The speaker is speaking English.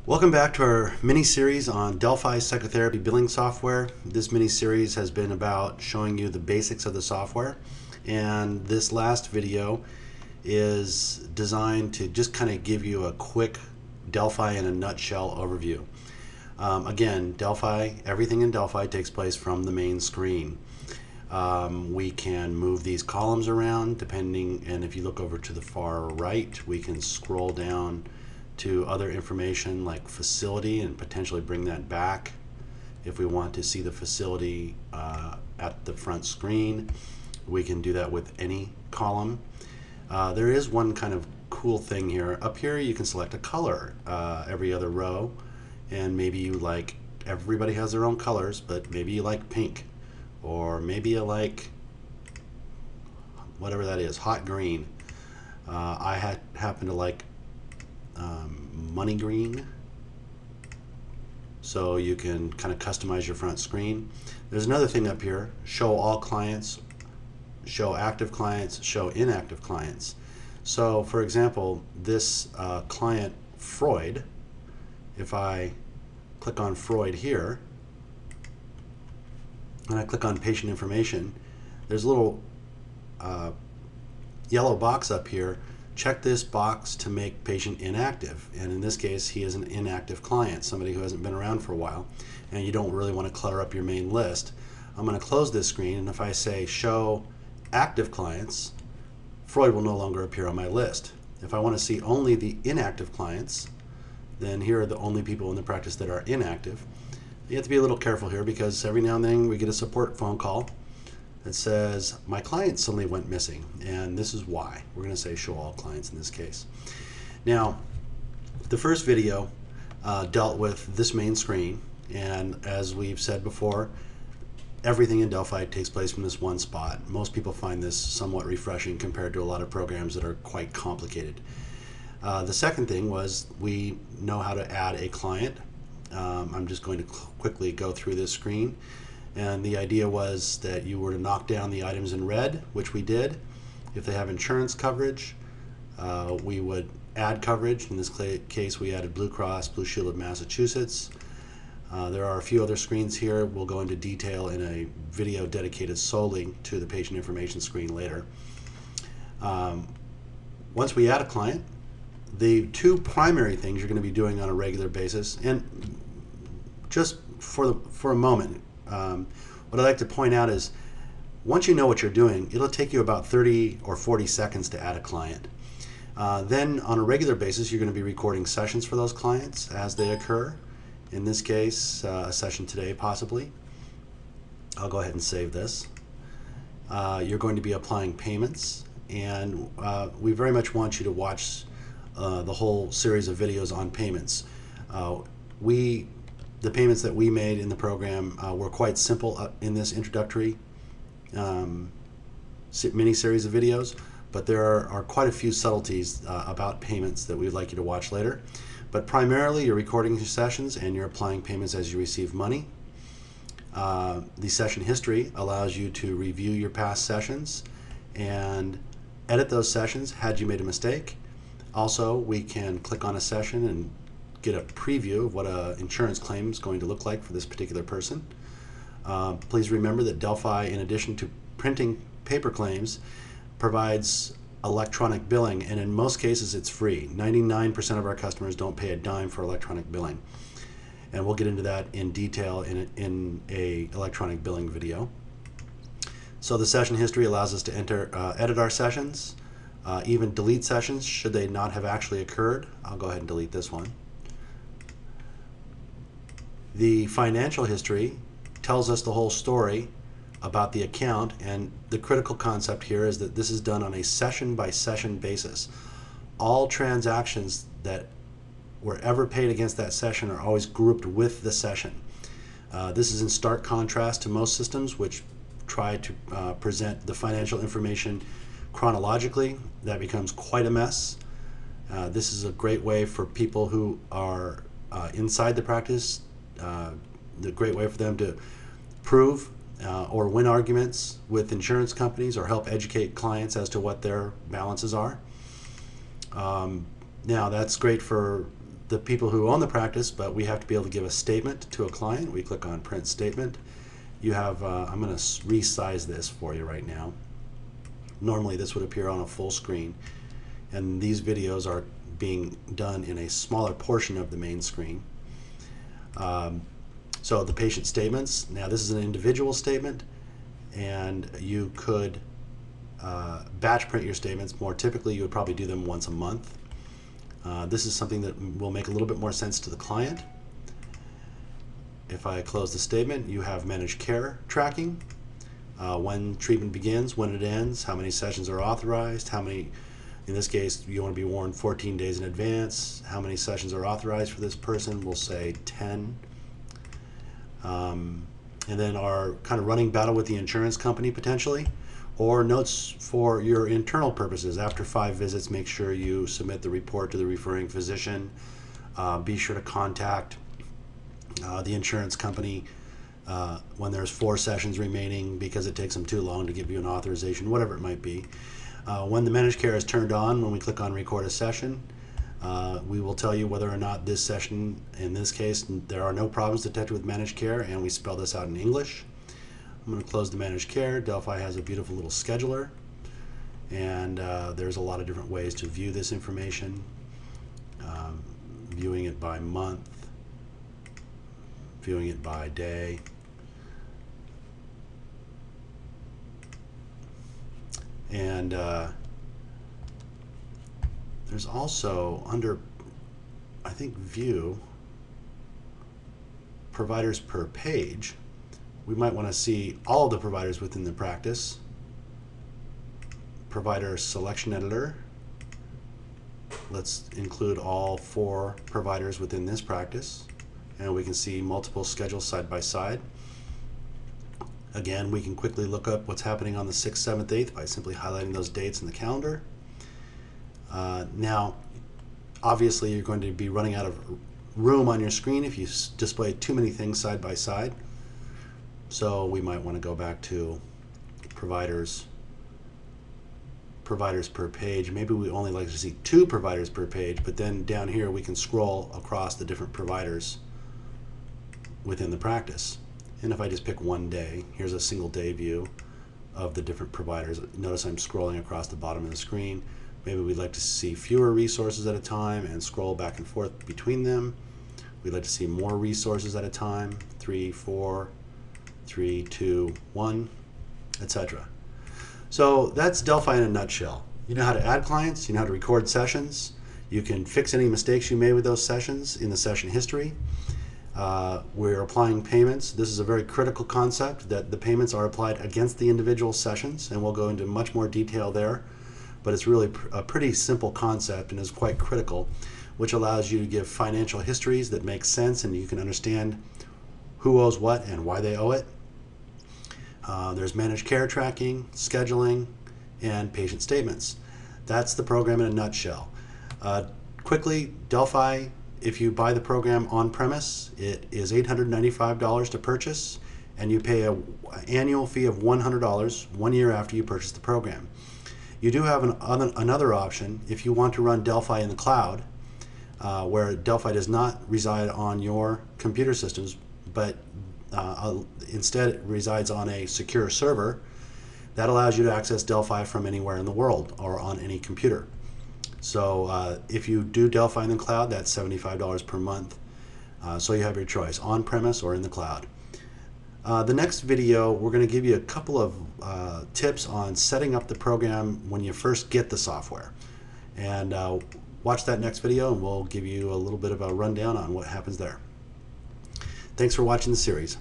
Welcome back to our mini-series on DELPHI psychotherapy billing software. This mini-series has been about showing you the basics of the software, and this last video is designed to just kind of give you a quick DELPHI in a nutshell overview. Again, DELPHI, everything in DELPHI takes place from the main screen. We can move these columns around depending, and if you look over to the far right, we can scroll down to other information like facility and potentially bring that back if we want to see the facility at the front screen. We can do that with any column. There is one kind of cool thing here. Up here you can select a color every other row, and maybe you like, everybody has their own colors, but maybe you like pink, or maybe you like whatever that is, hot green. I happen to like money green, so you can kind of customize your front screen. There's another thing up here: show all clients, show active clients, show inactive clients. So for example, this client Freud, if I click on Freud here and I click on patient information, there's a little yellow box up here. Check this box to make patient inactive, and in this case he is an inactive client, somebody who hasn't been around for a while, and you don't really want to clutter up your main list. I'm going to close this screen, and if I say show active clients, Freud will no longer appear on my list. If I want to see only the inactive clients, then here are the only people in the practice that are inactive. You have to be a little careful here, because every now and then we get a support phone call that says my client suddenly went missing, and this is why. We're going to say show all clients in this case. Now, the first video dealt with this main screen, and as we've said before, everything in DELPHI takes place from this one spot. Most people find this somewhat refreshing compared to a lot of programs that are quite complicated. The second thing was we know how to add a client. I'm just going to quickly go through this screen. And the idea was that you were to knock down the items in red, which we did. If they have insurance coverage, we would add coverage. In this case, we added Blue Cross Blue Shield of Massachusetts. There are a few other screens here. We'll go into detail in a video dedicated solely to the patient information screen later. Once we add a client, the two primary things you're going to be doing on a regular basis, and just for a moment, what I'd like to point out is, once you know what you're doing, it'll take you about 30 or 40 seconds to add a client. Then on a regular basis, you're going to be recording sessions for those clients as they occur. In this case, a session today possibly. I'll go ahead and save this. You're going to be applying payments, and we very much want you to watch the whole series of videos on payments. The payments that we made in the program were quite simple in this introductory mini-series of videos, but there are quite a few subtleties about payments that we'd like you to watch later. But primarily, you're recording your sessions and you're applying payments as you receive money. The session history allows you to review your past sessions and edit those sessions had you made a mistake. Also, we can click on a session and get a preview of what an insurance claim is going to look like for this particular person. Please remember that DELPHI, in addition to printing paper claims, provides electronic billing, and in most cases it's free. 99% of our customers don't pay a dime for electronic billing, and we'll get into that in detail in a electronic billing video. So the session history allows us to edit our sessions, even delete sessions should they not have actually occurred. I'll go ahead and delete this one. The financial history tells us the whole story about the account, and the critical concept here is that this is done on a session-by-session basis. All transactions that were ever paid against that session are always grouped with the session. This is in stark contrast to most systems which try to present the financial information chronologically. That becomes quite a mess. This is a great way for people who are inside the practice, the great way for them to prove or win arguments with insurance companies or help educate clients as to what their balances are. Now, that's great for the people who own the practice, but we have to be able to give a statement to a client. We click on Print Statement. You have, I'm going to resize this for you right now. Normally this would appear on a full screen, and these videos are being done in a smaller portion of the main screen. So the patient statements, now this is an individual statement, and you could batch print your statements. More typically, you would probably do them once a month. This is something that will make a little bit more sense to the client. If I close the statement, you have managed care tracking, when treatment begins, when it ends, how many sessions are authorized, how many, in this case, you want to be warned 14 days in advance, how many sessions are authorized for this person, we'll say 10. And then our kind of running battle with the insurance company potentially, or notes for your internal purposes. After 5 visits, make sure you submit the report to the referring physician. Be sure to contact the insurance company when there's 4 sessions remaining because it takes them too long to give you an authorization, whatever it might be. When the managed care is turned on, when we click on record a session, we will tell you whether or not this session, in this case, there are no problems detected with managed care, and we spell this out in English. I'm going to close the managed care. DELPHI has a beautiful little scheduler, and there's a lot of different ways to view this information. Viewing it by month, viewing it by day. And there's also under, I think, view providers per page. We might want to see all of the providers within the practice. Provider selection editor. Let's include all 4 providers within this practice, and we can see multiple schedules side by side. Again, we can quickly look up what's happening on the 6th, 7th, 8th by simply highlighting those dates in the calendar. Now, obviously, you're going to be running out of room on your screen if you display too many things side by side. So we might want to go back to providers per page. Maybe we only like to see 2 providers per page, but then down here we can scroll across the different providers within the practice. And if I just pick one day, here's a single day view of the different providers. Notice I'm scrolling across the bottom of the screen. Maybe we'd like to see fewer resources at a time and scroll back and forth between them. We'd like to see more resources at a time, 3, 4, 3, 2, 1, etc. So that's DELPHI in a nutshell. You know how to add clients, you know how to record sessions, you can fix any mistakes you made with those sessions in the session history. We're applying payments. This is a very critical concept, that the payments are applied against the individual sessions, and we'll go into much more detail there. But it's really a pretty simple concept and is quite critical, which allows you to give financial histories that make sense and you can understand who owes what and why they owe it. There's managed care tracking, scheduling, and patient statements. That's the program in a nutshell. Quickly, DELPHI, if you buy the program on premise, it is $895 to purchase, and you pay an annual fee of $100 1 year after you purchase the program. You do have another option if you want to run DELPHI in the cloud, where DELPHI does not reside on your computer systems, but instead it resides on a secure server. That allows you to access DELPHI from anywhere in the world or on any computer. So if you do DELPHI in the cloud, that's $75 per month. So you have your choice, on-premise or in the cloud. The next video, we're going to give you a couple of tips on setting up the program when you first get the software. And watch that next video and we'll give you a little bit of a rundown on what happens there. Thanks for watching the series.